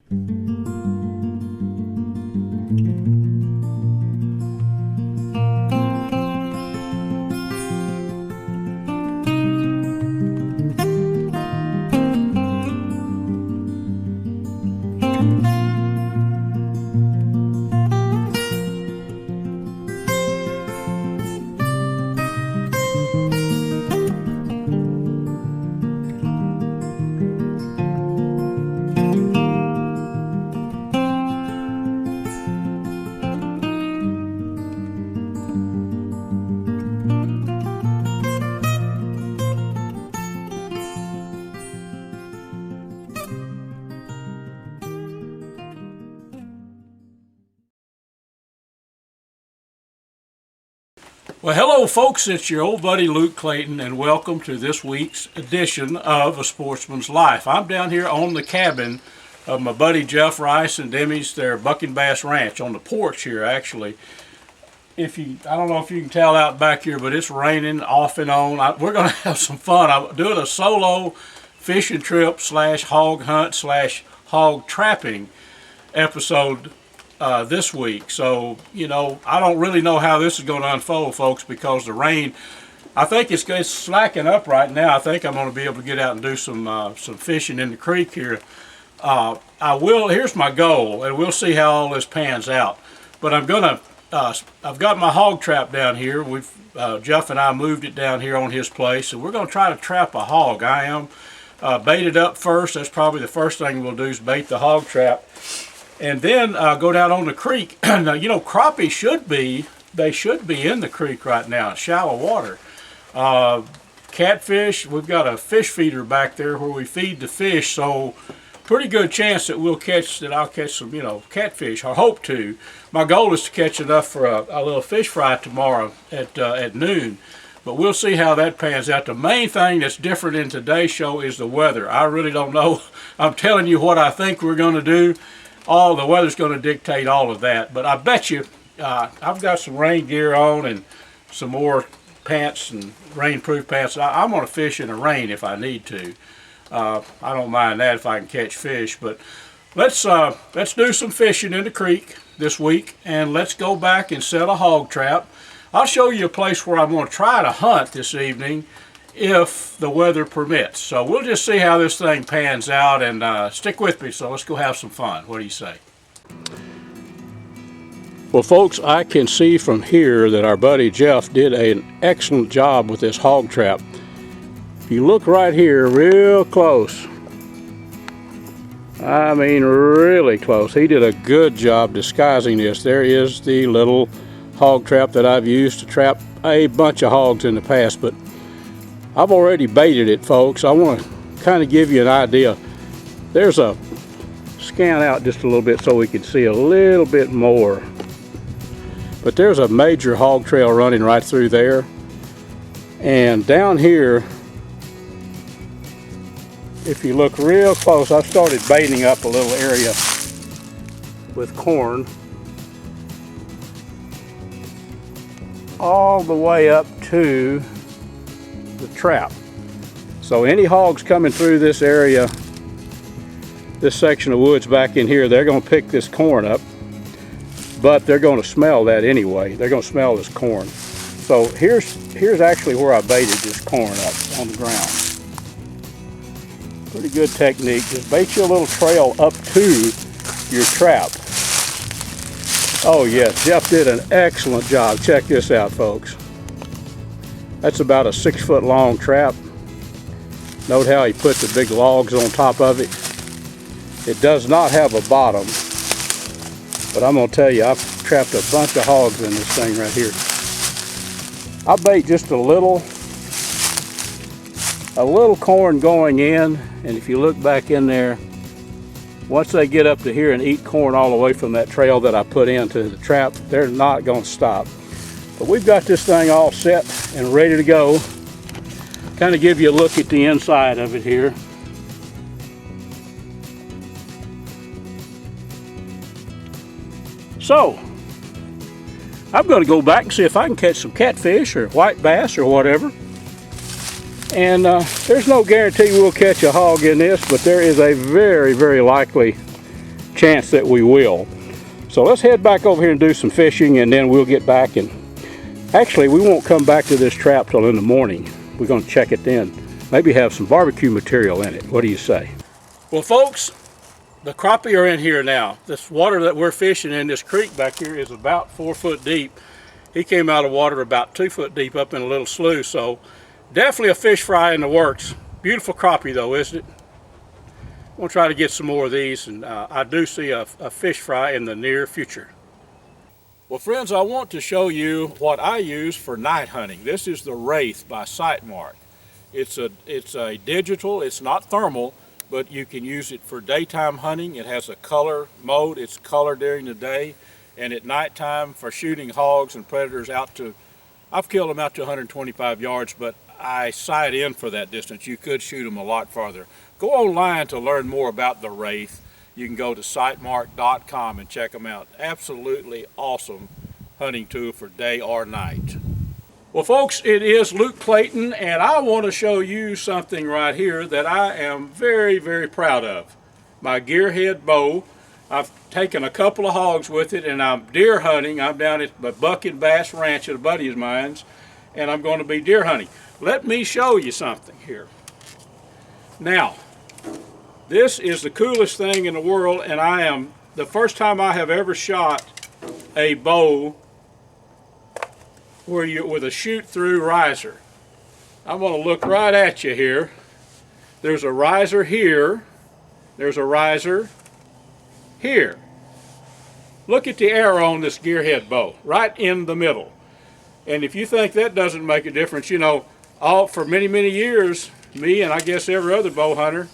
Well, hello folks, it's your old buddy Luke Clayton, and welcome to this week's edition of A Sportsman's Life. I'm down here on the cabin of my buddy Jeff Rice and Demi's, their Bucking Bass Ranch, on the porch here actually. I don't know if you can tell out back here, but it's raining off and on. We're going to have some fun. I'm doing a solo fishing trip / hog hunt / hog trapping episode this week. So, you know, I don't really know how this is going to unfold, folks, because the rain, I think it's slacking up right now. I think I'm going to be able to get out and do some fishing in the creek here. Here's my goal, and we'll see how all this pans out. But I've got my hog trap down here. Jeff and I moved it down here on his place, and we're going to try to trap a hog. I am baited up first. That's probably the first thing we'll do, is bait the hog trap. And then go down on the creek. Now, you know, crappie should be in the creek right now, shallow water. Catfish, we've got a fish feeder back there where we feed the fish, so pretty good chance that I'll catch some, you know, catfish. I hope to. My goal is to catch enough for a little fish fry tomorrow at noon. But we'll see how that pans out. The main thing that's different in today's show is the weather. I really don't know. I'm telling you what I think we're going to do. The weather's going to dictate all of that. But I bet you I've got some rain gear on and some more pants and rainproof pants. I'm going to fish in the rain if I need to. I don't mind that if I can catch fish. But let's do some fishing in the creek this week, and let's go back and set a hog trap. I'll show you a place where I'm going to try to hunt this evening if the weather permits. So we'll just see how this thing pans out, and stick with me. So let's go have some fun. What do you say? Well, folks, I can see from here that our buddy Jeff did an excellent job with this hog trap. If you look right here real close, I mean really close, he did a good job disguising this. There is the little hog trap that I've used to trap a bunch of hogs in the past, but I've already baited it, folks. I want to kind of give you an idea. There's a scan out just a little bit so we can see a little bit more. But there's a major hog trail running right through there. And down here, if you look real close, I've started baiting up a little area with corn all the way up to the trap. So any hogs coming through this area, this section of woods back in here, they're going to pick this corn up, but they're going to smell that anyway. They're going to smell this corn. So here's actually where I baited this corn up on the ground. Pretty good technique. Just bait you a little trail up to your trap. Oh yeah, Jeff did an excellent job. Check this out, folks. That's about a 6-foot long trap. Note how he put the big logs on top of it. It does not have a bottom, but I'm going to tell you, I've trapped a bunch of hogs in this thing right here. I bait just a little corn going in, and if you look back in there, once they get up to here and eat corn all the way from that trail that I put into the trap, they're not going to stop. But we've got this thing all set and ready to go. Kind of give you a look at the inside of it here. So, I'm going to go back and see if I can catch some catfish or white bass or whatever. And there's no guarantee we'll catch a hog in this, but there is a very, very likely chance that we will. So let's head back over here and do some fishing, and then we'll get back. And actually, we won't come back to this trap till in the morning. We're going to check it then. Maybe have some barbecue material in it. What do you say? Well, folks, the crappie are in here now. This water that we're fishing in, this creek back here, is about 4 foot deep. He came out of water about 2 foot deep up in a little slough, so definitely a fish fry in the works. Beautiful crappie though, isn't it? I'm going to try to get some more of these, and I do see a fish fry in the near future. Well, friends, I want to show you what I use for night hunting. This is the Wraith by Sightmark. It's a digital, it's not thermal, but you can use it for daytime hunting. It has a color mode. It's color during the day, and at nighttime for shooting hogs and predators out to, I've killed them out to 125 yards, but I sight in for that distance. You could shoot them a lot farther. Go online to learn more about the Wraith. You can go to sightmark.com and check them out. Absolutely awesome hunting tool for day or night. Well, folks, it is Luke Clayton, and I want to show you something right here that I am very, very proud of. My gearhead bow. I've taken a couple of hogs with it, and I'm deer hunting. I'm down at the Buck and Bass Ranch at a buddy of mine's, and I'm going to be deer hunting. Let me show you something here. Now, this is the coolest thing in the world, and I am the first time I have ever shot a bow with a shoot-through riser. I'm going to look right at you here. There's a riser here. There's a riser here. Look at the arrow on this gearhead bow, right in the middle. And if you think that doesn't make a difference, you know, for many, many years, me and I guess every other bow hunter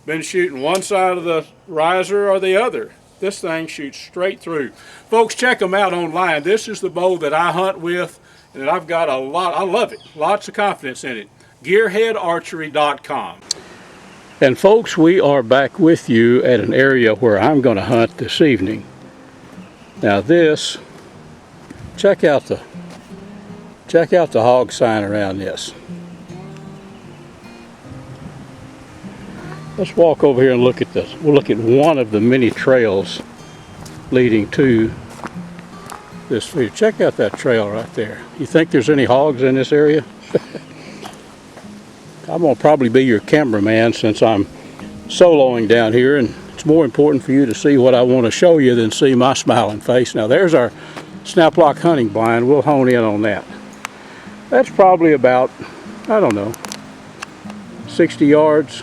been shooting one side of the riser or the other. This thing shoots straight through. Folks, check them out online. This is the bow that I hunt with, and I've got a lot, I love it, lots of confidence in it. Gearheadarchery.com. And folks, we are back with you at an area where I'm going to hunt this evening. Now this, check out the hog sign around this. Let's walk over here and look at this. We'll look at one of the many trails leading to this field. Check out that trail right there. You think there's any hogs in this area? I'm going to probably be your cameraman since I'm soloing down here, and it's more important for you to see what I want to show you than see my smiling face. Now there's our snap lock hunting blind. We'll hone in on that. That's probably about, I don't know, 60 yards.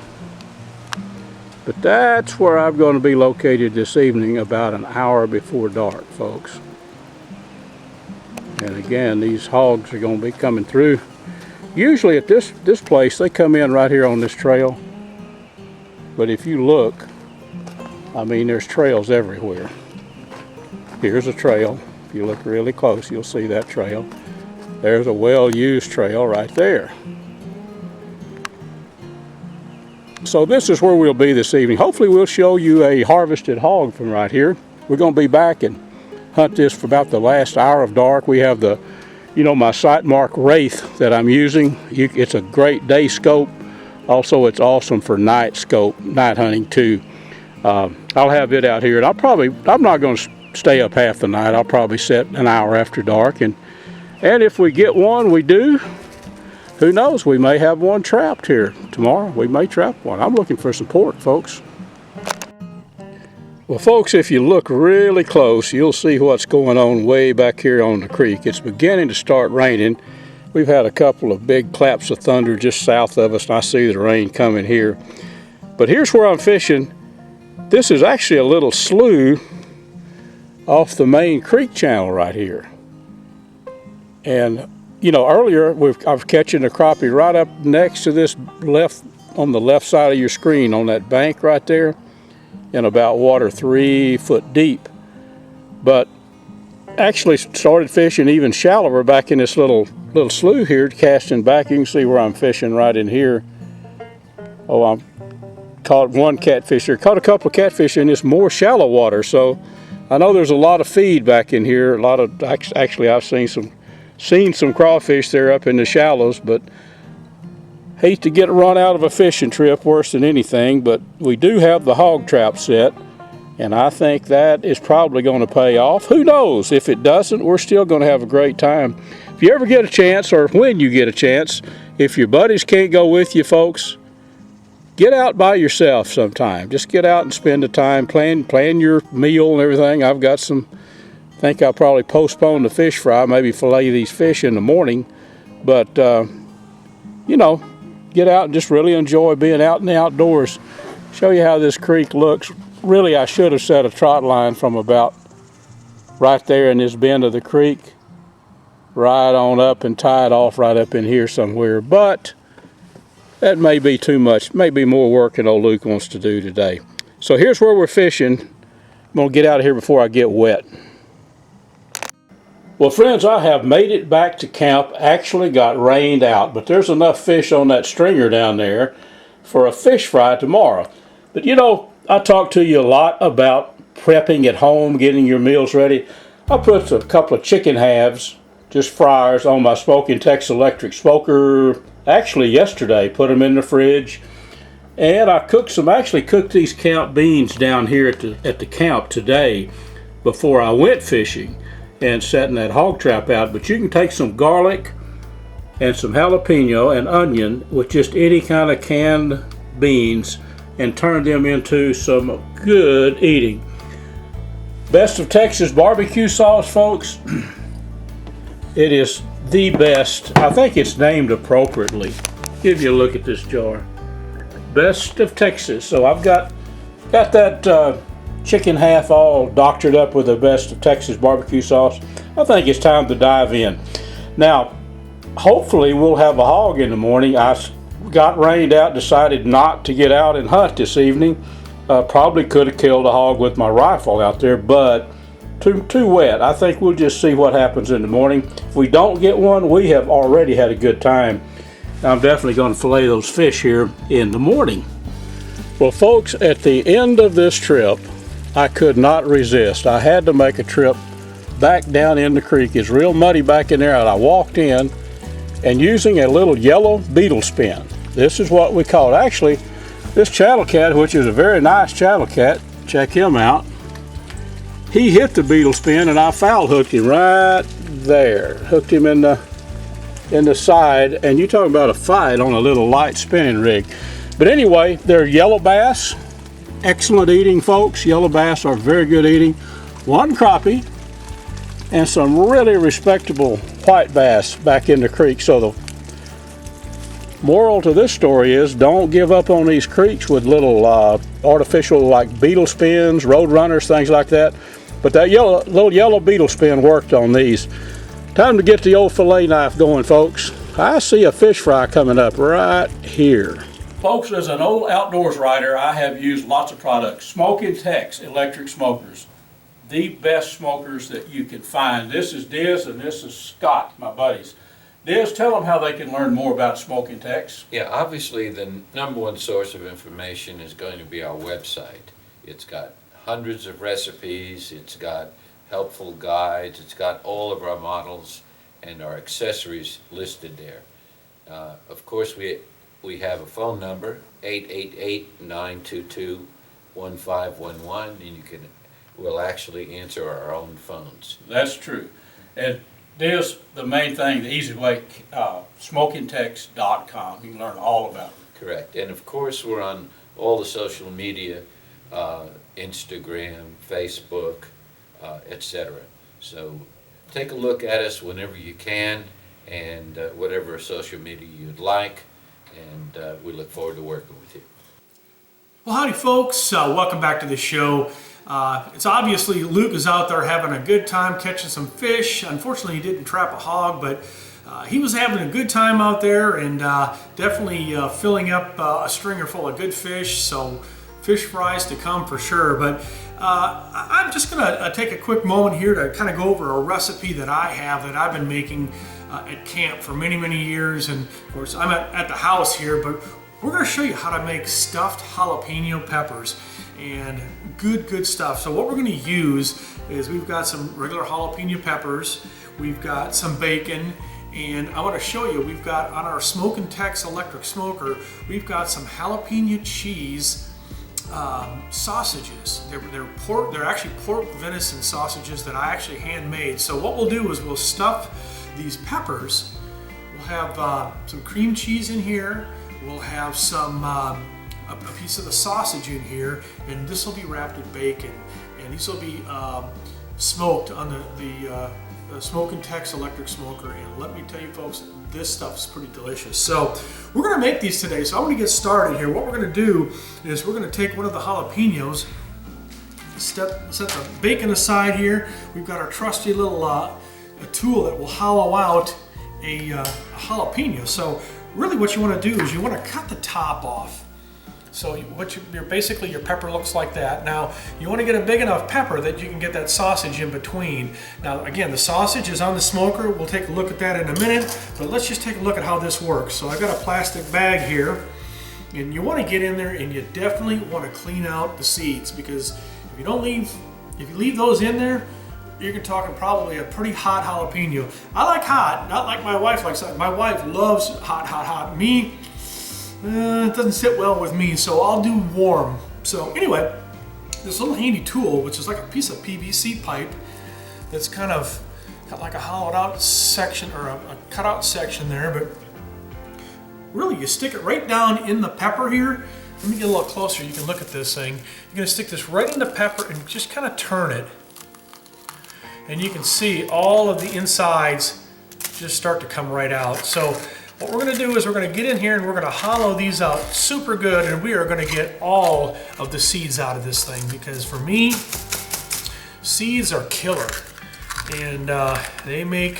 But that's where I'm going to be located this evening about an hour before dark, folks. And again, these hogs are going to be coming through. Usually at this place, they come in right here on this trail. But if you look, I mean, there's trails everywhere. Here's a trail. If you look really close, you'll see that trail. There's a well-used trail right there. So this is where we'll be this evening. Hopefully we'll show you a harvested hog from right here. We're going to be back and hunt this for about the last hour of dark. We have the, you know, my Sightmark Wraith that I'm using. It's a great day scope. Also, it's awesome for night hunting too. I'll have it out here, and I'm not going to stay up half the night. I'll probably set an hour after dark, and if we get one, we do. Who knows, we may have one trapped here tomorrow. We may trap one. I'm looking for some pork, folks. Well, folks, if you look really close, you'll see what's going on way back here on the creek. It's beginning to start raining. We've had a couple of big claps of thunder just south of us, and I see the rain coming here. But here's where I'm fishing. This is actually a little slough off the main creek channel right here. And you know, earlier I was catching a crappie right up next to this on the left side of your screen on that bank right there, in about water 3 foot deep. But actually started fishing even shallower back in this little slough here, casting back. You can see where I'm fishing right in here. Oh, I caught one catfish here. Caught a couple of catfish in this more shallow water. So I know there's a lot of feed back in here. Actually I've seen some crawfish there up in the shallows, but hate to get run out of a fishing trip worse than anything. But we do have the hog trap set, And I think that is probably going to pay off. Who knows? If it doesn't, we're still going to have a great time. If you ever get a chance, or when you get a chance, if your buddies can't go with you, folks, get out by yourself sometime. Just get out and spend the time, plan your meal and everything. I've got some, I think I'll probably postpone the fish fry, maybe fillet these fish in the morning. But, you know, get out and just really enjoy being out in the outdoors. Show you how this creek looks. Really, I should have set a trot line from about right there in this bend of the creek, right on up and tie it off right up in here somewhere. But that may be too much, maybe more work than old Luke wants to do today. So here's where we're fishing. I'm gonna get out of here before I get wet. Well, friends, I have made it back to camp. Actually got rained out, but there's enough fish on that stringer down there for a fish fry tomorrow. But you know, I talked to you a lot about prepping at home, getting your meals ready. I put a couple of chicken halves, just fryers, on my Smokin Texas electric smoker. Actually yesterday, put them in the fridge. And I cooked some, actually cooked these camp beans down here at the camp today before I went fishing and setting that hog trap out. But you can take some garlic and some jalapeno and onion with just any kind of canned beans and turn them into some good eating. Best of Texas barbecue sauce, folks. It is the best. I think it's named appropriately. Give you a look at this jar. Best of Texas. So I've got that chicken half all doctored up with the Best of Texas barbecue sauce. I think it's time to dive in. Now, hopefully we'll have a hog in the morning. I got rained out, decided not to get out and hunt this evening. Probably could have killed a hog with my rifle out there, but too wet. I think we'll just see what happens in the morning. If we don't get one, we have already had a good time. I'm definitely going to fillet those fish here in the morning. Well, folks, at the end of this trip, I could not resist. I had to make a trip back down in the creek. It's real muddy back in there, and I walked in and using a little yellow beetle spin. This is what we call it. Actually, this chattel cat, which is a very nice chattel cat, check him out. He hit the beetle spin and I foul hooked him right there. Hooked him in the side, and you talking about a fight on a little light spinning rig. But anyway, they're yellow bass. Excellent eating, folks. Yellow bass are very good eating. One crappie and some really respectable white bass back in the creek. So the moral to this story is don't give up on these creeks with little artificial like beetle spins, road runners, things like that. But that little yellow beetle spin worked on these. Time to get the old fillet knife going, folks. I see a fish fry coming up right here. Folks, as an old outdoors writer, I have used lots of products. Smokin Texas electric smokers. The best smokers that you can find. This is Diz and this is Scott, my buddies. Diz, tell them how they can learn more about Smokin Texas. Yeah, obviously the number one source of information is going to be our website. It's got hundreds of recipes, it's got helpful guides, it's got all of our models and our accessories listed there. Of course, we have a phone number, 888-922-1511, and we'll actually answer our own phones. That's true. And Diz, the main thing, the easy way, smokintex.com. You can learn all about it. Correct. And of course, we're on all the social media, Instagram, Facebook, etc. So take a look at us whenever you can, and whatever social media you'd like, and we look forward to working with you. Well, howdy folks, welcome back to the show. It's obviously Luke is out there having a good time catching some fish. Unfortunately, he didn't trap a hog, but he was having a good time out there, and definitely filling up a stringer full of good fish. So fish fries to come for sure. But I'm just going to take a quick moment here to kind of go over a recipe that I have that I've been making at camp for many, many years. And of course, I'm at the house here, but we're going to show you how to make stuffed jalapeno peppers. And good stuff. So what we're going to use is we've got some regular jalapeno peppers, we've got some bacon, and I want to show you we've got on our Smokin Texas electric smoker, we've got some jalapeno cheese sausages. They're actually pork venison sausages that I actually handmade. So what we'll do is we'll stuff these peppers. We'll have some cream cheese in here. We'll have some a piece of the sausage in here, and this will be wrapped in bacon. And these will be smoked on the Smokin Tex electric smoker. And let me tell you folks, this stuff is pretty delicious. So we're gonna make these today. So I'm gonna get started here. What we're gonna do is we're gonna take one of the jalapenos, set the bacon aside here. We've got our trusty little a tool that will hollow out a jalapeno. So really what you wanna do is you wanna cut the top off. So basically your pepper looks like that. Now you want to get a big enough pepper that you can get that sausage in between. Now again, the sausage is on the smoker. We'll take a look at that in a minute, but let's just take a look at how this works. So I've got a plastic bag here, and you want to get in there and you definitely want to clean out the seeds, because if you leave those in there, you're talking probably a pretty hot jalapeno. I like hot, not like my wife likes hot. My wife loves hot. Me, it doesn't sit well with me, so I'll do warm. So anyway, this little handy tool, which is like a piece of PVC pipe that's kind of got like a hollowed out section, or a cutout section there, but really you stick it right down in the pepper here. Let me get a little closer, you can look at this thing. You're gonna stick this right in the pepper and just kind of turn it. And you can see all of the insides just start to come right out. So what we're going to do is we're going to get in here and we're going to hollow these out super good, and we are going to get all of the seeds out of this thing, because for me, seeds are killer, and they make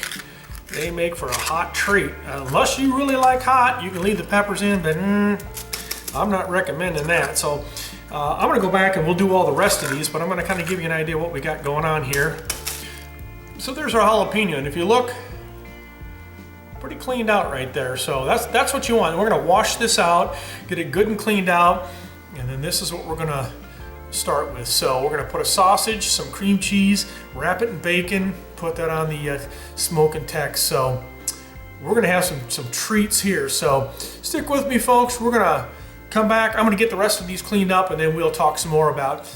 for a hot treat. Unless you really like hot, you can leave the peppers in, but I'm not recommending that. So I'm going to go back and we'll do all the rest of these, but I'm going to kind of give you an idea what we got going on here. So there's our jalapeno, and if you look, pretty cleaned out right there. So that's what you want. We're gonna wash this out, get it good and cleaned out, and then this is what we're gonna start with. So we're gonna put a sausage, some cream cheese, wrap it in bacon, put that on the Smokin Tex. So we're gonna have some treats here. So stick with me, folks. We're gonna come back. I'm gonna get the rest of these cleaned up, and then we'll talk some more about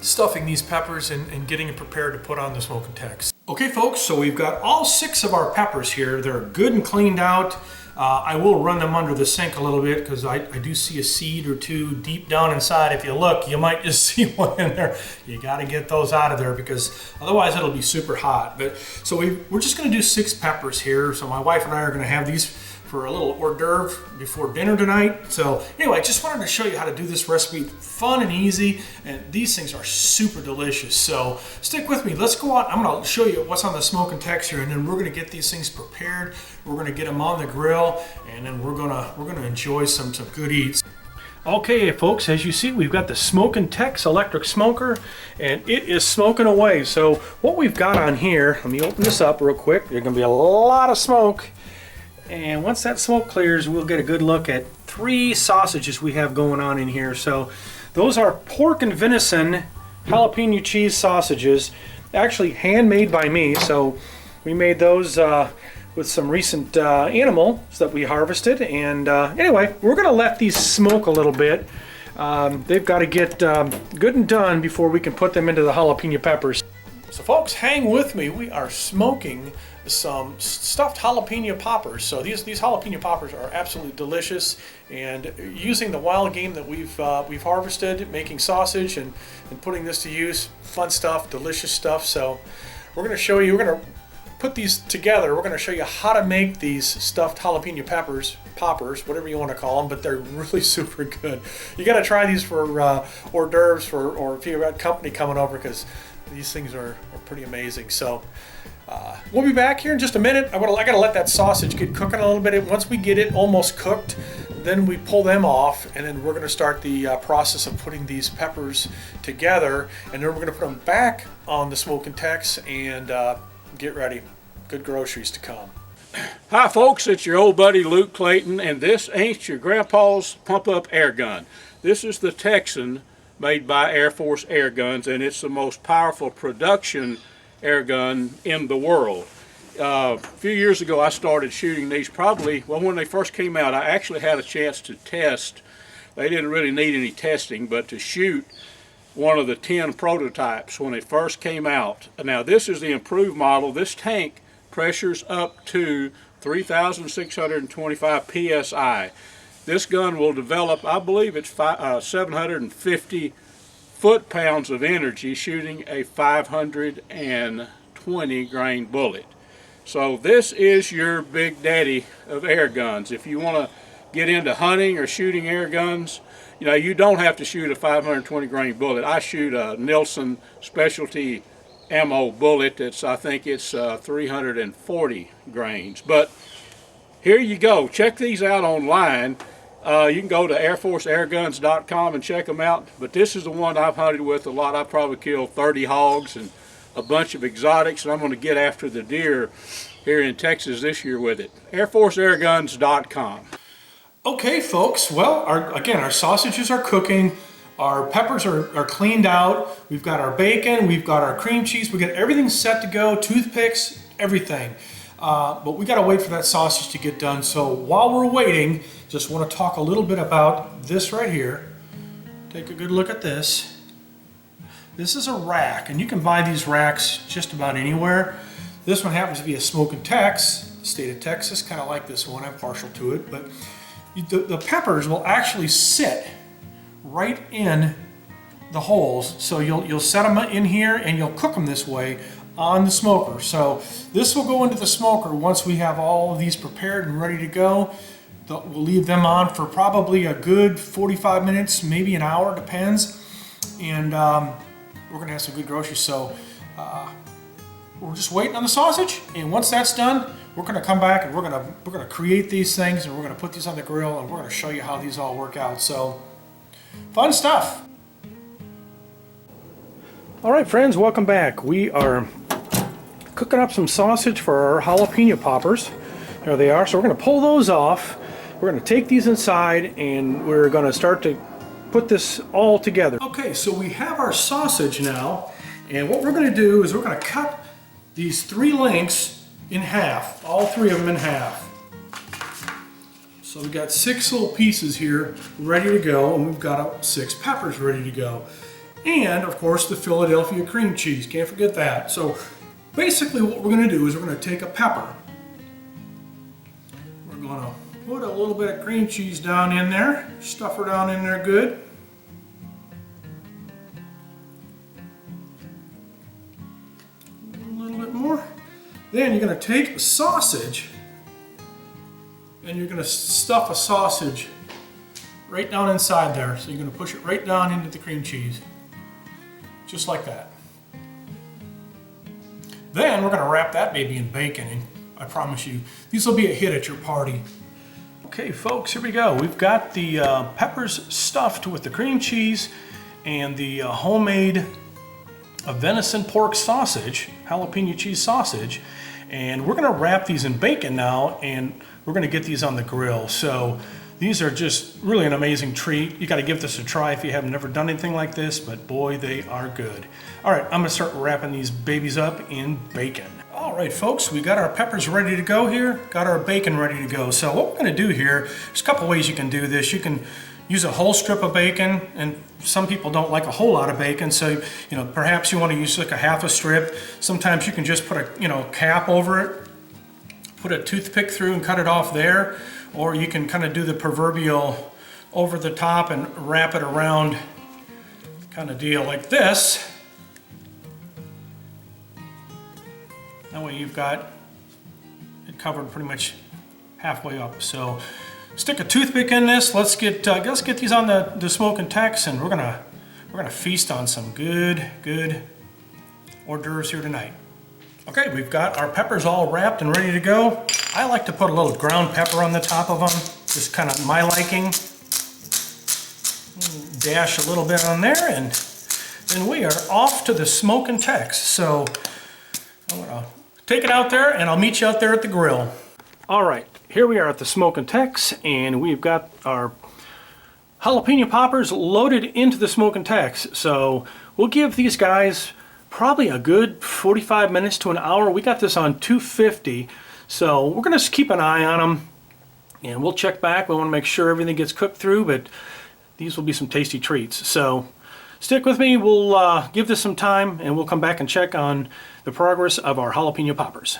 stuffing these peppers and getting it prepared to put on the Smokin Tex. Okay folks, so we've got all 6 of our peppers here. They're good and cleaned out. I will run them under the sink a little bit, because I do see a seed or two deep down inside. If you look, you might just see one in there. You got to get those out of there, because otherwise it'll be super hot. But so we're just going to do 6 peppers here. So my wife and I are going to have these for a little hors d'oeuvre before dinner tonight. So anyway, I just wanted to show you how to do this recipe. Fun and easy, and these things are super delicious. So stick with me. Let's go out. I'm going to show you what's on the Smokin Tex here, and then we're going to get these things prepared. We're going to get them on the grill, and then we're going to enjoy some good eats. Okay folks, as you see, we've got the Smokin Tex electric smoker, and it is smoking away. So what we've got on here, let me open this up real quick. There's going to be a lot of smoke. And once that smoke clears, we'll get a good look at 3 sausages we have going on in here. So those are pork and venison jalapeno cheese sausages, actually handmade by me. So we made those with some recent animals that we harvested. And anyway, we're going to let these smoke a little bit. They've got to get good and done before we can put them into the jalapeno peppers. So folks, hang with me. We are smoking some stuffed jalapeno poppers. So these jalapeno poppers are absolutely delicious, and using the wild game that we've harvested, making sausage and putting this to use, fun stuff, delicious stuff. So we're going to show you, we're going to put these together. We're going to show you how to make these stuffed jalapeno poppers, whatever you want to call them, but they're really super good. You got to try these for hors d'oeuvres, or if you've got company coming over, because these things are pretty amazing. So we'll be back here in just a minute. I gotta let that sausage get cooking a little bit. Once we get it almost cooked, then we pull them off, and then we're gonna start the process of putting these peppers together, and then we're gonna put them back on the Smokin Tex and get ready. Good groceries to come. Hi folks, it's your old buddy Luke Clayton, and this ain't your grandpa's pump-up air gun. This is the Texan, made by Air Force Air Guns, and it's the most powerful production air gun in the world. A few years ago I started shooting these, probably, well, when they first came out. I actually had a chance to test they didn't really need any testing, but to shoot one of the 10 prototypes when it first came out. Now this is the improved model. This tank pressures up to 3,625 psi. This gun will develop, I believe it's 750 foot-pounds of energy shooting a 520 grain bullet. So this is your big daddy of air guns. If you want to get into hunting or shooting air guns, you know, you don't have to shoot a 520 grain bullet. I shoot a Nielsen specialty ammo bullet that's, I think it's 340 grains. But here you go. Check these out online. You can go to airforceairguns.com and check them out. But this is the one I've hunted with a lot. I've probably killed 30 hogs and a bunch of exotics, and I'm going to get after the deer here in Texas this year with it. airforceairguns.com. Okay, folks, well, again, our sausages are cooking, our peppers are cleaned out, we've got our bacon, we've got our cream cheese, we got everything set to go, toothpicks, everything. But we got to wait for that sausage to get done. So while we're waiting, just want to talk a little bit about this right here. Take a good look at this. This is a rack, and you can buy these racks just about anywhere. This one happens to be a Smokin Tex, state of Texas, kind of like this one. I'm partial to it, but the peppers will actually sit right in the holes. So you'll set them in here and you'll cook them this way on the smoker. So this will go into the smoker once we have all of these prepared and ready to go. We'll leave them on for probably a good 45 minutes, maybe an hour, depends. And we're gonna have some good groceries. So we're just waiting on the sausage, and once that's done, we're gonna come back and we're gonna create these things, and we're gonna put these on the grill, and we're gonna show you how these all work out. So fun stuff. All right, friends, welcome back. We are cooking up some sausage for our jalapeno poppers. There they are. So we're gonna pull those off. We're gonna take these inside, and we're gonna start to put this all together. Okay, so we have our sausage now, and what we're gonna do is we're gonna cut these 3 lengths in half, all 3 of them in half. So we've got 6 little pieces here ready to go, and we've got 6 peppers ready to go. And of course the Philadelphia cream cheese, can't forget that. So basically what we're gonna do is we're gonna take a pepper. We're gonna put a little bit of cream cheese down in there, stuff her down in there good. Then you're going to take a sausage and you're going to stuff a sausage right down inside there. So you're going to push it right down into the cream cheese, just like that. Then we're going to wrap that baby in bacon, and I promise you, these will be a hit at your party. Okay, folks, here we go. We've got the peppers stuffed with the cream cheese and the homemade venison pork sausage, jalapeno cheese sausage, and we're going to wrap these in bacon now, and we're going to get these on the grill. So these are just really an amazing treat. You got to give this a try if you have never done anything like this, but boy, they are good. All right, I'm going to start wrapping these babies up in bacon. All right, folks, we got our peppers ready to go here, got our bacon ready to go. So what we're going to do here, there's a couple ways you can do this. You can use a whole strip of bacon, and some people don't like a whole lot of bacon, so perhaps you want to use like a half a strip. Sometimes you can just put a cap over it, put a toothpick through and cut it off there, or you can kind of do the proverbial over the top and wrap it around kind of deal like this. That way you've got it covered pretty much halfway up. So stick a toothpick in this. Let's get these on the Smokin Tex, and we're gonna feast on some good hors d'oeuvres here tonight. Okay, we've got our peppers all wrapped and ready to go. I like to put a little ground pepper on the top of them, just kind of my liking. Dash a little bit on there, and then we are off to the Smokin Tex. So I'm gonna take it out there, and I'll meet you out there at the grill. All right. Here we are at the Smokin Tex, and we've got our jalapeno poppers loaded into the Smokin Tex. So we'll give these guys probably a good 45 minutes to an hour. We got this on 250, so we're going to keep an eye on them, and we'll check back. We want to make sure everything gets cooked through, but these will be some tasty treats. So stick with me, we'll give this some time and we'll come back and check on the progress of our jalapeno poppers.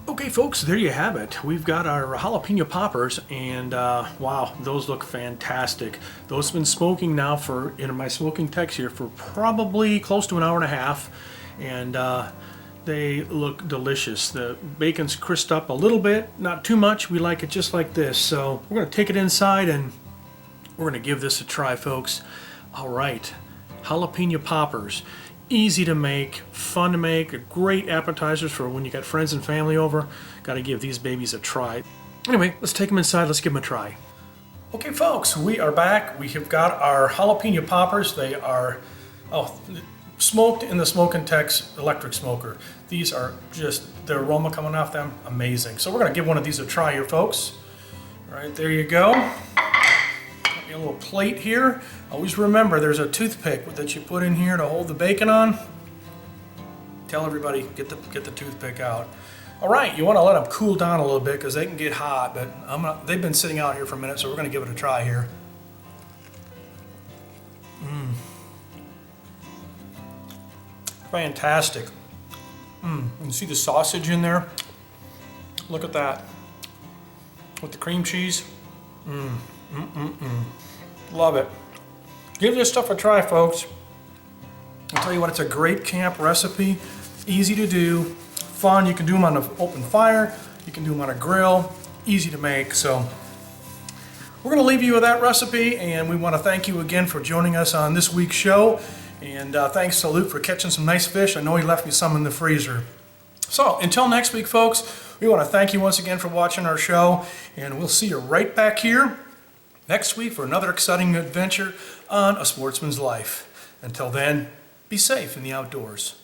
Okay folks, there you have it. We've got our jalapeno poppers and wow, those look fantastic. Those have been smoking now for, in my smoking techs here, for probably close to an hour and a half, and they look delicious. The bacon's crisped up a little bit, not too much. We like it just like this. So we're gonna take it inside and we're gonna give this a try, folks. All right, jalapeno poppers. Easy to make, fun to make, great appetizers for when you got friends and family over. Got to give these babies a try. Anyway, let's take them inside, let's give them a try. Okay folks, we are back. We have got our jalapeno poppers. They are smoked in the Smokin Tex electric smoker. These are just, the aroma coming off them, amazing. So we're going to give one of these a try here, folks. All right, there you go. Got me a little plate here. Always remember, there's a toothpick that you put in here to hold the bacon on. Tell everybody, get the toothpick out. All right, you want to let them cool down a little bit because they can get hot, but they've been sitting out here for a minute, so we're going to give it a try here. Fantastic. You can see the sausage in there. Look at that. With the cream cheese. Love it. Give this stuff a try, folks. I'll tell you what, it's a great camp recipe. Easy to do, fun. You can do them on an open fire. You can do them on a grill. Easy to make. So we're going to leave you with that recipe, and we want to thank you again for joining us on this week's show. And thanks to Luke for catching some nice fish. I know he left me some in the freezer. So until next week, folks, we want to thank you once again for watching our show, and we'll see you right back here next week for another exciting adventure on A Sportsman's Life. Until then, be safe in the outdoors.